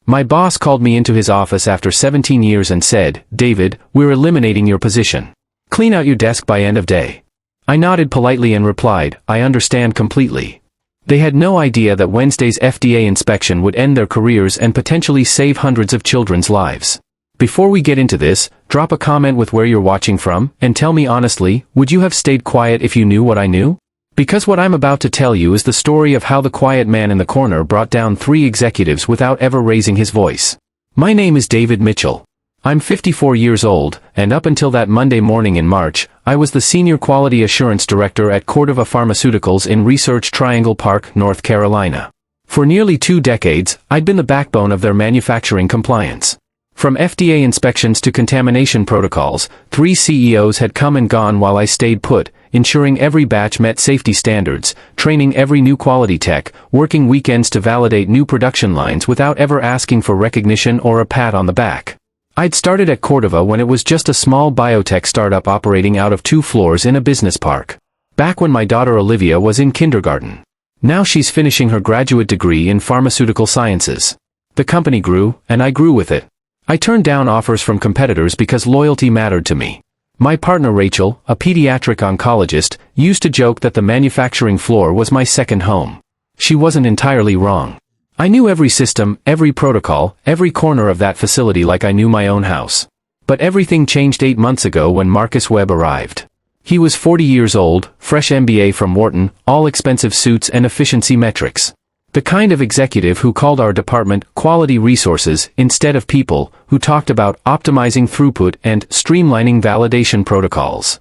My boss called me into his office after 17 years and said, "David, we're eliminating your position. Clean out your desk by end of day." I nodded politely and replied, "I understand completely." They had no idea that Wednesday's FDA inspection would end their careers and potentially save hundreds of children's lives. Before we get into this, drop a comment with where you're watching from, and tell me honestly, would you have stayed quiet if you knew what I knew? Because what I'm about to tell you is the story of how the quiet man in the corner brought down 3 executives without ever raising his voice. My name is David Mitchell. I'm 54 years old, and up until that Monday morning in March, I was the Senior Quality Assurance Director at Cordova Pharmaceuticals in Research Triangle Park, North Carolina. For nearly 2 decades, I'd been the backbone of their manufacturing compliance. From FDA inspections to contamination protocols, 3 CEOs had come and gone while I stayed put, ensuring every batch met safety standards, training every new quality tech, working weekends to validate new production lines without ever asking for recognition or a pat on the back. I'd started at Cordova when it was just a small biotech startup operating out of 2 floors in a business park. Back when my daughter Olivia was in kindergarten. Now she's finishing her graduate degree in pharmaceutical sciences. The company grew, and I grew with it. I turned down offers from competitors because loyalty mattered to me. My partner Rachel, a pediatric oncologist, used to joke that the manufacturing floor was my second home. She wasn't entirely wrong. I knew every system, every protocol, every corner of that facility like I knew my own house. But everything changed 8 months ago when Marcus Webb arrived. He was 40 years old, fresh MBA from Wharton, all expensive suits and efficiency metrics. The kind of executive who called our department quality resources instead of people, who talked about optimizing throughput and streamlining validation protocols.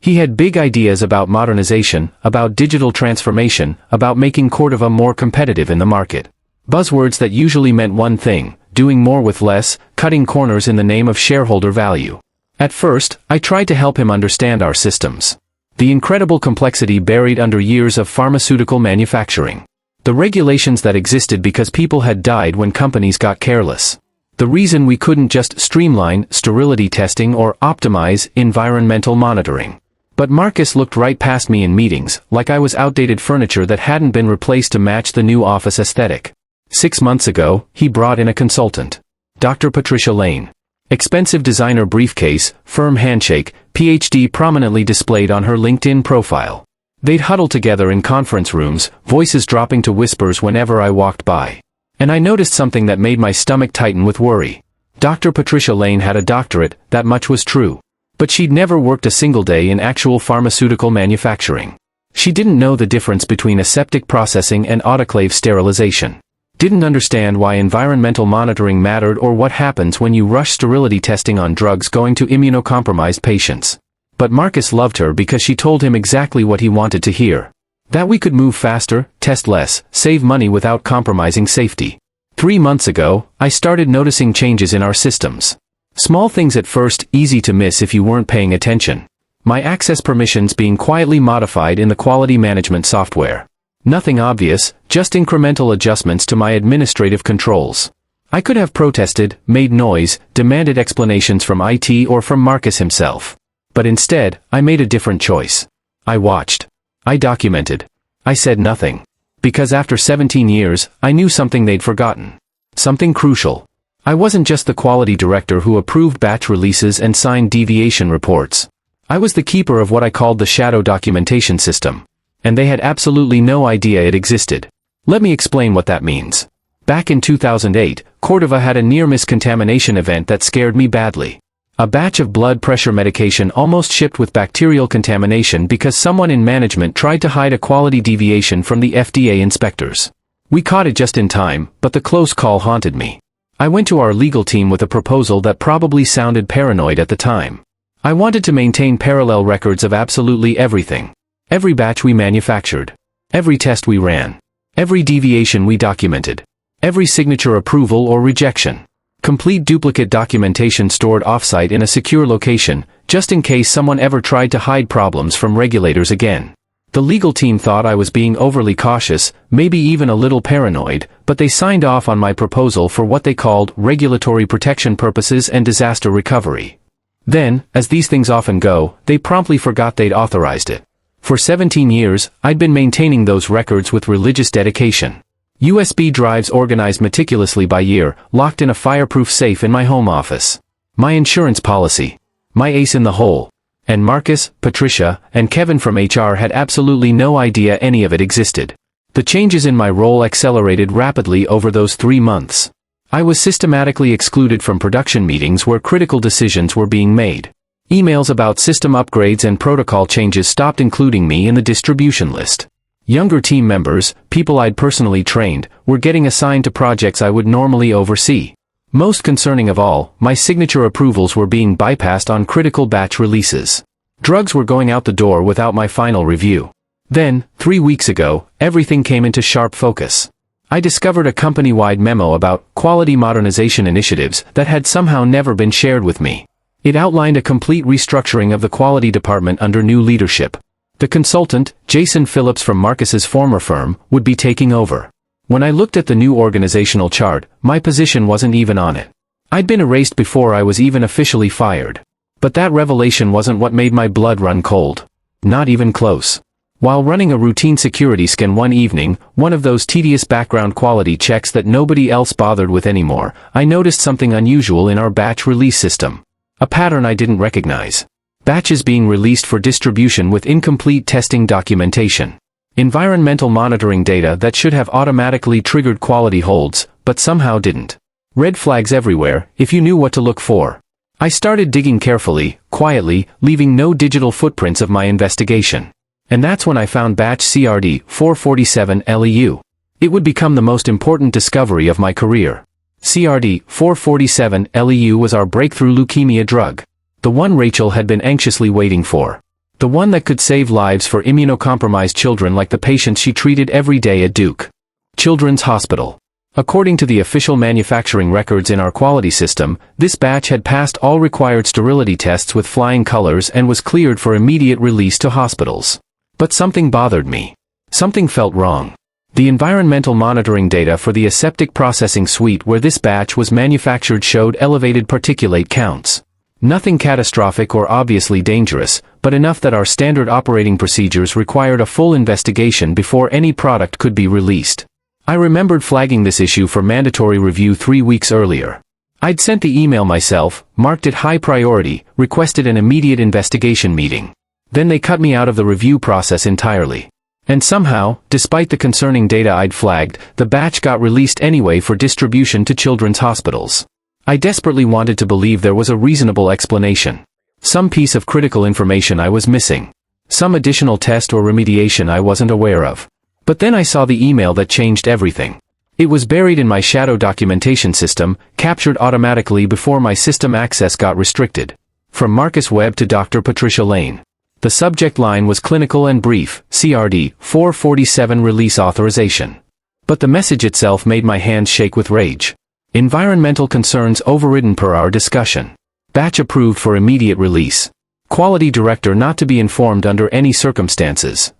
He had big ideas about modernization, about digital transformation, about making Cordova more competitive in the market. Buzzwords that usually meant one thing: doing more with less, cutting corners in the name of shareholder value. At first, I tried to help him understand our systems. The incredible complexity buried under years of pharmaceutical manufacturing. The regulations that existed because people had died when companies got careless. The reason we couldn't just streamline sterility testing or optimize environmental monitoring. But Marcus looked right past me in meetings, like I was outdated furniture that hadn't been replaced to match the new office aesthetic. 6 months ago, he brought in a consultant. Dr. Patricia Lane. Expensive designer briefcase, firm handshake, PhD prominently displayed on her LinkedIn profile. They'd huddle together in conference rooms, voices dropping to whispers whenever I walked by. And I noticed something that made my stomach tighten with worry. Dr. Patricia Lane had a doctorate, that much was true. But she'd never worked a single day in actual pharmaceutical manufacturing. She didn't know the difference between aseptic processing and autoclave sterilization. Didn't understand why environmental monitoring mattered or what happens when you rush sterility testing on drugs going to immunocompromised patients. But Marcus loved her because she told him exactly what he wanted to hear. That we could move faster, test less, save money without compromising safety. 3 months ago, I started noticing changes in our systems. Small things at first, easy to miss if you weren't paying attention. My access permissions being quietly modified in the quality management software. Nothing obvious, just incremental adjustments to my administrative controls. I could have protested, made noise, demanded explanations from IT or from Marcus himself. But instead, I made a different choice. I watched. I documented. I said nothing. Because after 17 years, I knew something they'd forgotten. Something crucial. I wasn't just the quality director who approved batch releases and signed deviation reports. I was the keeper of what I called the shadow documentation system. And they had absolutely no idea it existed. Let me explain what that means. Back in 2008, Cordova had a near-miss contamination event that scared me badly. A batch of blood pressure medication almost shipped with bacterial contamination because someone in management tried to hide a quality deviation from the FDA inspectors. We caught it just in time, but the close call haunted me. I went to our legal team with a proposal that probably sounded paranoid at the time. I wanted to maintain parallel records of absolutely everything. Every batch we manufactured. Every test we ran. Every deviation we documented. Every signature approval or rejection. Complete duplicate documentation stored offsite in a secure location, just in case someone ever tried to hide problems from regulators again. The legal team thought I was being overly cautious, maybe even a little paranoid, but they signed off on my proposal for what they called regulatory protection purposes and disaster recovery. Then, as these things often go, they promptly forgot they'd authorized it. For 17 years, I'd been maintaining those records with religious dedication. USB drives organized meticulously by year, locked in a fireproof safe in my home office. My insurance policy. My ace in the hole. And Marcus, Patricia, and Kevin from HR had absolutely no idea any of it existed. The changes in my role accelerated rapidly over those 3 months. I was systematically excluded from production meetings where critical decisions were being made. Emails about system upgrades and protocol changes stopped including me in the distribution list. Younger team members, people I'd personally trained, were getting assigned to projects I would normally oversee. Most concerning of all, my signature approvals were being bypassed on critical batch releases. Drugs were going out the door without my final review. Then, 3 weeks ago, everything came into sharp focus. I discovered a company-wide memo about quality modernization initiatives that had somehow never been shared with me. It outlined a complete restructuring of the quality department under new leadership. The consultant, Jason Phillips from Marcus's former firm, would be taking over. When I looked at the new organizational chart, my position wasn't even on it. I'd been erased before I was even officially fired. But that revelation wasn't what made my blood run cold. Not even close. While running a routine security scan one evening, one of those tedious background quality checks that nobody else bothered with anymore, I noticed something unusual in our batch release system. A pattern I didn't recognize. Batches being released for distribution with incomplete testing documentation. Environmental monitoring data that should have automatically triggered quality holds, but somehow didn't. Red flags everywhere, if you knew what to look for. I started digging carefully, quietly, leaving no digital footprints of my investigation. And that's when I found batch CRD 447 LEU. It would become the most important discovery of my career. CRD 447 LEU was our breakthrough leukemia drug. The one Rachel had been anxiously waiting for. The one that could save lives for immunocompromised children like the patients she treated every day at Duke Children's Hospital. According to the official manufacturing records in our quality system, this batch had passed all required sterility tests with flying colors and was cleared for immediate release to hospitals. But something bothered me. Something felt wrong. The environmental monitoring data for the aseptic processing suite where this batch was manufactured showed elevated particulate counts. Nothing catastrophic or obviously dangerous, but enough that our standard operating procedures required a full investigation before any product could be released. I remembered flagging this issue for mandatory review 3 weeks earlier. I'd sent the email myself, marked it high priority, requested an immediate investigation meeting. Then they cut me out of the review process entirely. And somehow, despite the concerning data I'd flagged, the batch got released anyway for distribution to children's hospitals. I desperately wanted to believe there was a reasonable explanation. Some piece of critical information I was missing. Some additional test or remediation I wasn't aware of. But then I saw the email that changed everything. It was buried in my shadow documentation system, captured automatically before my system access got restricted. From Marcus Webb to Dr. Patricia Lane. The subject line was clinical and brief, CRD 447 release authorization. But the message itself made my hands shake with rage. Environmental concerns overridden per our discussion. Batch approved for immediate release. Quality director not to be informed under any circumstances.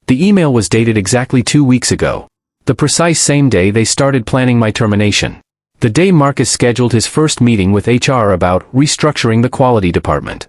The email was dated exactly 2 weeks ago. The precise same day they started planning my termination. The day Marcus scheduled his first meeting with HR about restructuring the quality department.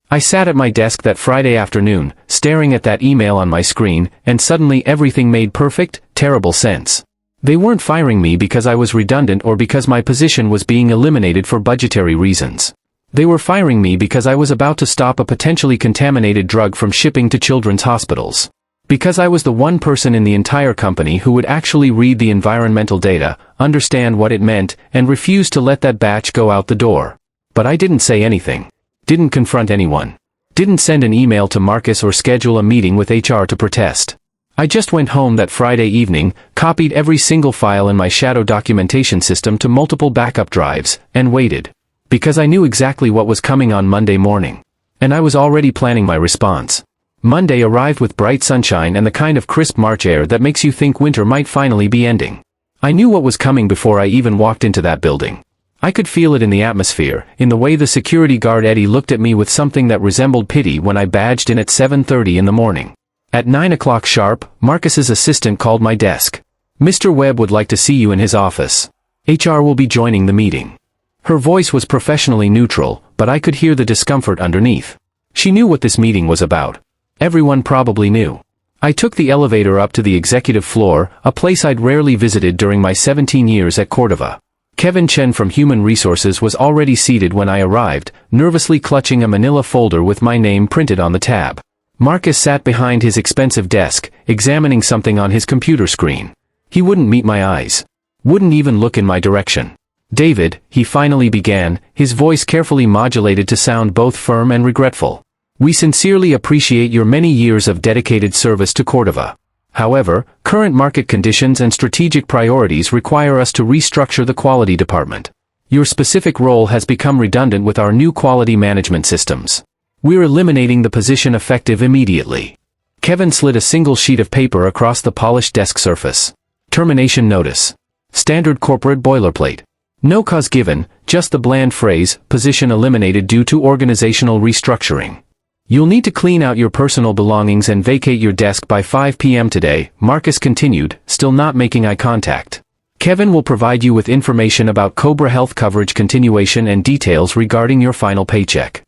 I sat at my desk that Friday afternoon, staring at that email on my screen, and suddenly everything made perfect, terrible sense. They weren't firing me because I was redundant or because my position was being eliminated for budgetary reasons. They were firing me because I was about to stop a potentially contaminated drug from shipping to children's hospitals. Because I was the one person in the entire company who would actually read the environmental data, understand what it meant, and refuse to let that batch go out the door. But I didn't say anything. Didn't confront anyone. Didn't send an email to Marcus or schedule a meeting with HR to protest. I just went home that Friday evening, copied every single file in my shadow documentation system to multiple backup drives, and waited. Because I knew exactly what was coming on Monday morning. And I was already planning my response. Monday arrived with bright sunshine and the kind of crisp March air that makes you think winter might finally be ending. I knew what was coming before I even walked into that building. I could feel it in the atmosphere, in the way the security guard Eddie looked at me with something that resembled pity when I badged in at 7:30 in the morning. At 9 o'clock sharp, Marcus's assistant called my desk. Mr. Webb would like to see you in his office. HR will be joining the meeting. Her voice was professionally neutral, but I could hear the discomfort underneath. She knew what this meeting was about. Everyone probably knew. I took the elevator up to the executive floor, a place I'd rarely visited during my 17 years at Cordova. Kevin Chen from Human Resources was already seated when I arrived, nervously clutching a manila folder with my name printed on the tab. Marcus sat behind his expensive desk, examining something on his computer screen. He wouldn't meet my eyes. Wouldn't even look in my direction. "David," he finally began, his voice carefully modulated to sound both firm and regretful. "We sincerely appreciate your many years of dedicated service to Cordova. However, current market conditions and strategic priorities require us to restructure the quality department. Your specific role has become redundant with our new quality management systems. We're eliminating the position effective immediately." Kevin slid a single sheet of paper across the polished desk surface. "Termination notice. Standard corporate boilerplate. No cause given, just the bland phrase, position eliminated due to organizational restructuring. You'll need to clean out your personal belongings and vacate your desk by 5 p.m. today," Marcus continued, still not making eye contact. "Kevin will provide you with information about Cobra Health coverage continuation and details regarding your final paycheck."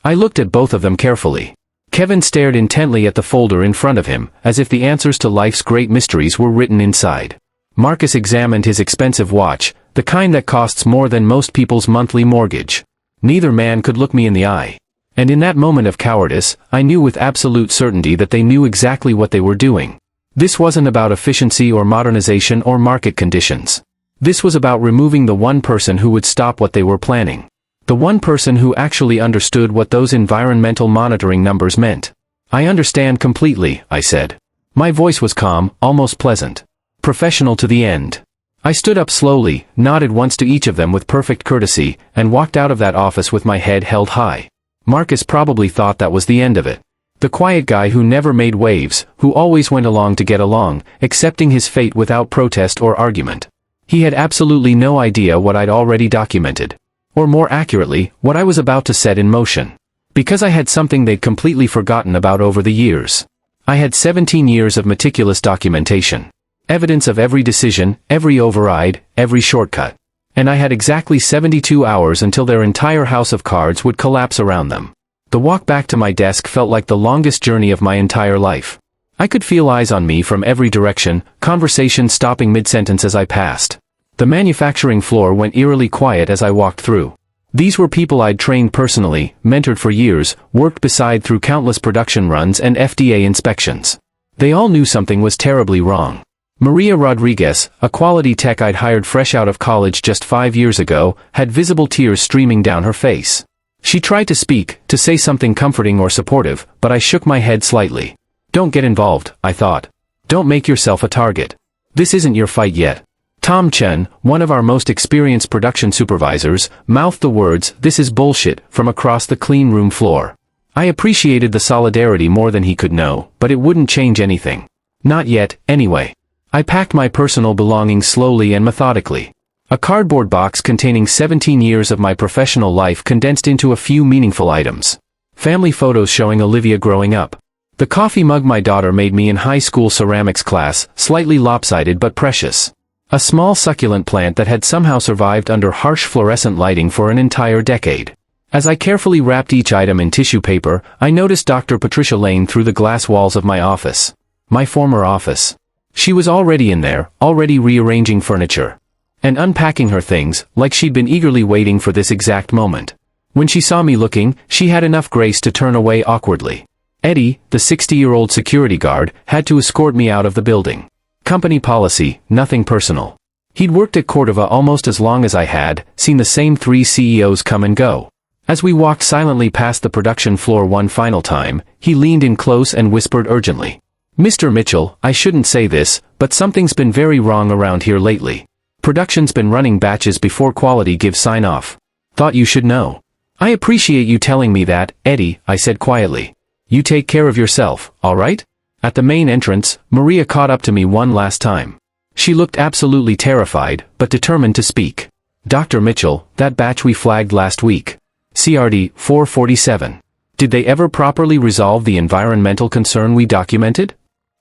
I looked at both of them carefully. Kevin stared intently at the folder in front of him, as if the answers to life's great mysteries were written inside. Marcus examined his expensive watch, the kind that costs more than most people's monthly mortgage. Neither man could look me in the eye. And in that moment of cowardice, I knew with absolute certainty that they knew exactly what they were doing. This wasn't about efficiency or modernization or market conditions. This was about removing the one person who would stop what they were planning. The one person who actually understood what those environmental monitoring numbers meant. "I understand completely," I said. My voice was calm, almost pleasant. Professional to the end. I stood up slowly, nodded once to each of them with perfect courtesy, and walked out of that office with my head held high. Marcus probably thought that was the end of it. The quiet guy who never made waves, who always went along to get along, accepting his fate without protest or argument. He had absolutely no idea what I'd already documented. Or more accurately, what I was about to set in motion. Because I had something they'd completely forgotten about over the years. I had 17 years of meticulous documentation. Evidence of every decision, every override, every shortcut. And I had exactly 72 hours until their entire house of cards would collapse around them. The walk back to my desk felt like the longest journey of my entire life. I could feel eyes on me from every direction, conversation stopping mid-sentence as I passed. The manufacturing floor went eerily quiet as I walked through. These were people I'd trained personally, mentored for years, worked beside through countless production runs and FDA inspections. They all knew something was terribly wrong. Maria Rodriguez, a quality tech I'd hired fresh out of college just 5 years ago, had visible tears streaming down her face. She tried to speak, to say something comforting or supportive, but I shook my head slightly. "Don't get involved," I thought. "Don't make yourself a target. This isn't your fight yet." Tom Chen, one of our most experienced production supervisors, mouthed the words, "This is bullshit," from across the clean room floor. I appreciated the solidarity more than he could know, but it wouldn't change anything. Not yet, anyway. I packed my personal belongings slowly and methodically. A cardboard box containing 17 years of my professional life condensed into a few meaningful items. Family photos showing Olivia growing up. The coffee mug my daughter made me in high school ceramics class, slightly lopsided but precious. A small succulent plant that had somehow survived under harsh fluorescent lighting for an entire decade. As I carefully wrapped each item in tissue paper, I noticed Dr. Patricia Lane through the glass walls of my office. My former office. She was already in there, already rearranging furniture. And unpacking her things, like she'd been eagerly waiting for this exact moment. When she saw me looking, she had enough grace to turn away awkwardly. Eddie, the 60-year-old security guard, had to escort me out of the building. Company policy, nothing personal. He'd worked at Cordova almost as long as I had, seen the same 3 CEOs come and go. As we walked silently past the production floor one final time, he leaned in close and whispered urgently. "Mr. Mitchell, I shouldn't say this, but something's been very wrong around here lately. Production's been running batches before quality gives sign-off. Thought you should know." "I appreciate you telling me that, Eddie," I said quietly. "You take care of yourself, all right?" At the main entrance, Maria caught up to me one last time. She looked absolutely terrified, but determined to speak. "Dr. Mitchell, that batch we flagged last week. CRD 447. Did they ever properly resolve the environmental concern we documented?"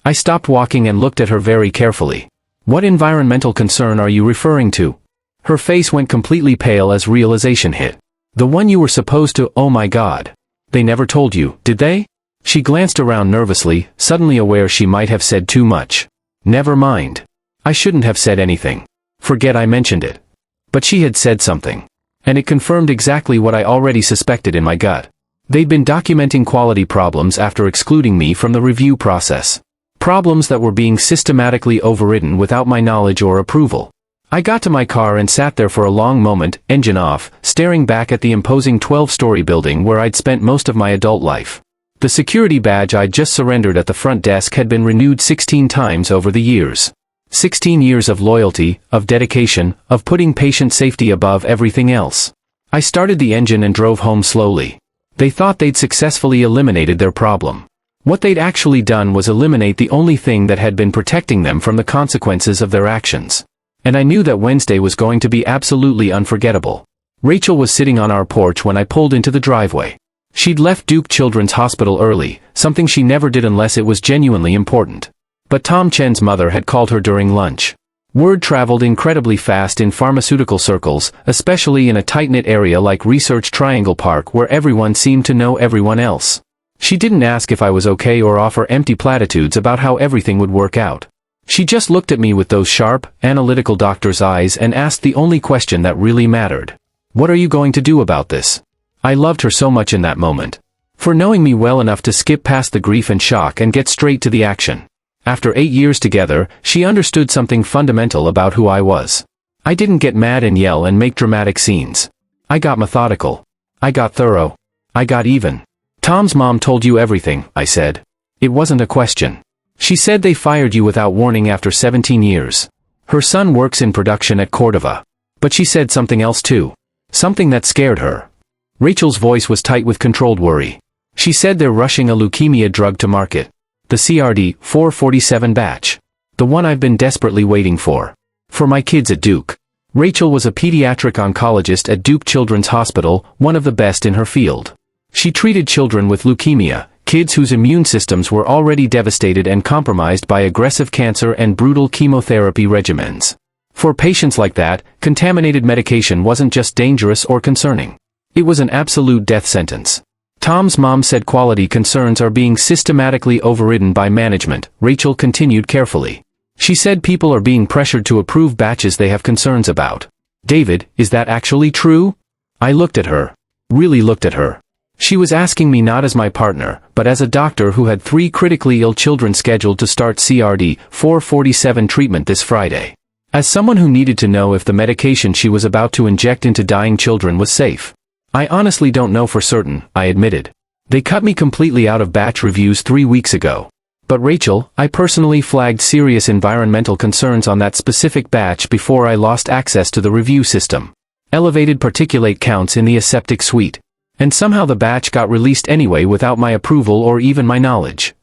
I stopped walking and looked at her very carefully. "What environmental concern are you referring to?" Her face went completely pale as realization hit. "The one you were supposed to, oh my God. They never told you, did they?" She glanced around nervously, suddenly aware she might have said too much. Never mind. I shouldn't have said anything. Forget I mentioned it. But she had said something. And it confirmed exactly what I already suspected in my gut. They'd been documenting quality problems after excluding me from the review process. Problems that were being systematically overridden without my knowledge or approval. I got to my car and sat there for a long moment, engine off, staring back at the imposing 12-story building where I'd spent most of my adult life. The security badge I'd just surrendered at the front desk had been renewed 16 times over the years. 16 years of loyalty, of dedication, of putting patient safety above everything else. I started the engine and drove home slowly. They thought they'd successfully eliminated their problem. What they'd actually done was eliminate the only thing that had been protecting them from the consequences of their actions. And I knew that Wednesday was going to be absolutely unforgettable. Rachel was sitting on our porch when I pulled into the driveway. She'd left Duke Children's Hospital early, something she never did unless it was genuinely important. But Tom Chen's mother had called her during lunch. Word traveled incredibly fast in pharmaceutical circles, especially in a tight-knit area like Research Triangle Park where everyone seemed to know everyone else. She didn't ask if I was okay or offer empty platitudes about how everything would work out. She just looked at me with those sharp, analytical doctor's eyes and asked the only question that really mattered. What are you going to do about this? I loved her so much in that moment. For knowing me well enough to skip past the grief and shock and get straight to the action. After 8 years together, she understood something fundamental about who I was. I didn't get mad and yell and make dramatic scenes. I got methodical. I got thorough. I got even. Tom's mom told you everything, I said. It wasn't a question. She said they fired you without warning after 17 years. Her son works in production at Cordova. But she said something else too. Something that scared her. Rachel's voice was tight with controlled worry. She said they're rushing a leukemia drug to market. The CRD 447 batch. The one I've been desperately waiting for. For my kids at Duke. Rachel was a pediatric oncologist at Duke Children's Hospital, one of the best in her field. She treated children with leukemia, kids whose immune systems were already devastated and compromised by aggressive cancer and brutal chemotherapy regimens. For patients like that, contaminated medication wasn't just dangerous or concerning. It was an absolute death sentence. Tom's mom said quality concerns are being systematically overridden by management, Rachel continued carefully. She said people are being pressured to approve batches they have concerns about. David, is that actually true? I looked at her. Really looked at her. She was asking me not as my partner, but as a doctor who had 3 critically ill children scheduled to start CRD 447 treatment this Friday. As someone who needed to know if the medication she was about to inject into dying children was safe. I honestly don't know for certain, I admitted. They cut me completely out of batch reviews 3 weeks ago. But Rachel, I personally flagged serious environmental concerns on that specific batch before I lost access to the review system. Elevated particulate counts in the aseptic suite. And somehow the batch got released anyway without my approval or even my knowledge.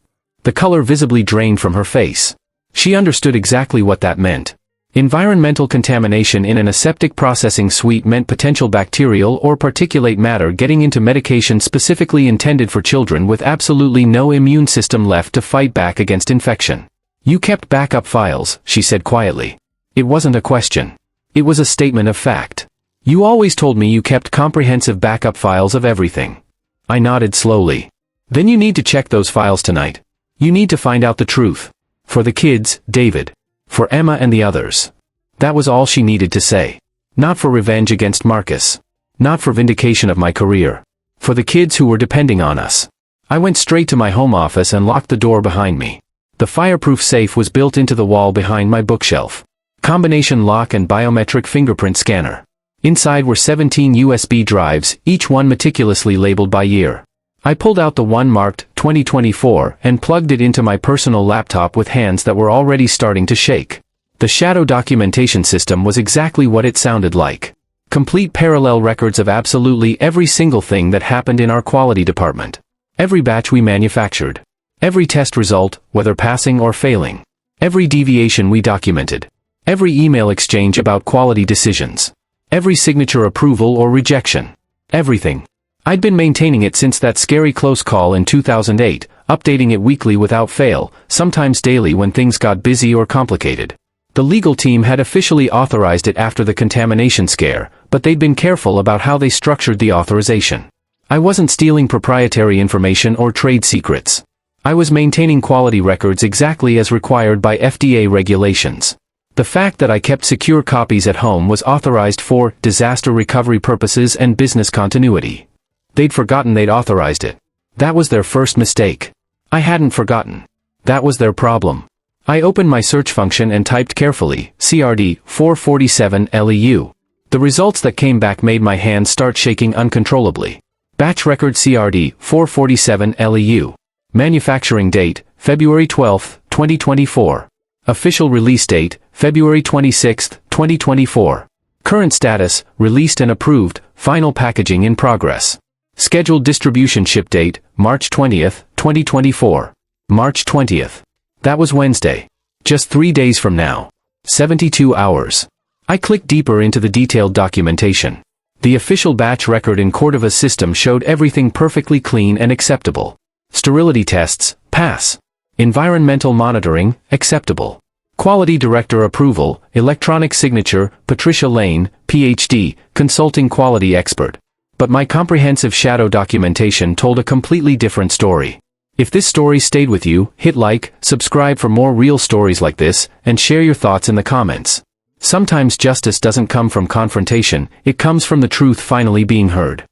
The color visibly drained from her face. She understood exactly what that meant. Environmental contamination in an aseptic processing suite meant potential bacterial or particulate matter getting into medication specifically intended for children with absolutely no immune system left to fight back against infection. You kept backup files, she said quietly. It wasn't a question. It was a statement of fact. You always told me you kept comprehensive backup files of everything. I nodded slowly. Then you need to check those files tonight. You need to find out the truth. For the kids, David. For Emma and the others. That was all she needed to say. Not for revenge against Marcus. Not for vindication of my career. For the kids who were depending on us. I went straight to my home office and locked the door behind me. The fireproof safe was built into the wall behind my bookshelf. Combination lock and biometric fingerprint scanner. Inside were 17 USB drives, each one meticulously labeled by year. I pulled out the one marked 2024 and plugged it into my personal laptop with hands that were already starting to shake. The shadow documentation system was exactly what it sounded like. Complete parallel records of absolutely every single thing that happened in our quality department. Every batch we manufactured. Every test result, whether passing or failing. Every deviation we documented. Every email exchange about quality decisions. Every signature approval or rejection. Everything. I'd been maintaining it since that scary close call in 2008, updating it weekly without fail, sometimes daily when things got busy or complicated. The legal team had officially authorized it after the contamination scare, but they'd been careful about how they structured the authorization. I wasn't stealing proprietary information or trade secrets. I was maintaining quality records exactly as required by FDA regulations. The fact that I kept secure copies at home was authorized for disaster recovery purposes and business continuity. They'd forgotten they'd authorized it. That was their first mistake. I hadn't forgotten. That was their problem. I opened my search function and typed carefully, CRD 447 LEU. The results that came back made my hands start shaking uncontrollably. Batch record CRD 447 LEU. Manufacturing date, February 12, 2024. Official release date, February 26, 2024. Current status, released and approved, final packaging in progress. Scheduled distribution ship date, March 20th, 2024. March 20th. That was Wednesday. Just 3 days from now. 72 hours. I clicked deeper into the detailed documentation. The official batch record in Cordova's system showed everything perfectly clean and acceptable. Sterility tests, pass. Environmental monitoring, acceptable. Quality Director approval, electronic signature, Patricia Lane, PhD, consulting quality expert. But my comprehensive shadow documentation told a completely different story. If this story stayed with you, hit like, subscribe for more real stories like this, and share your thoughts in the comments. Sometimes justice doesn't come from confrontation, it comes from the truth finally being heard.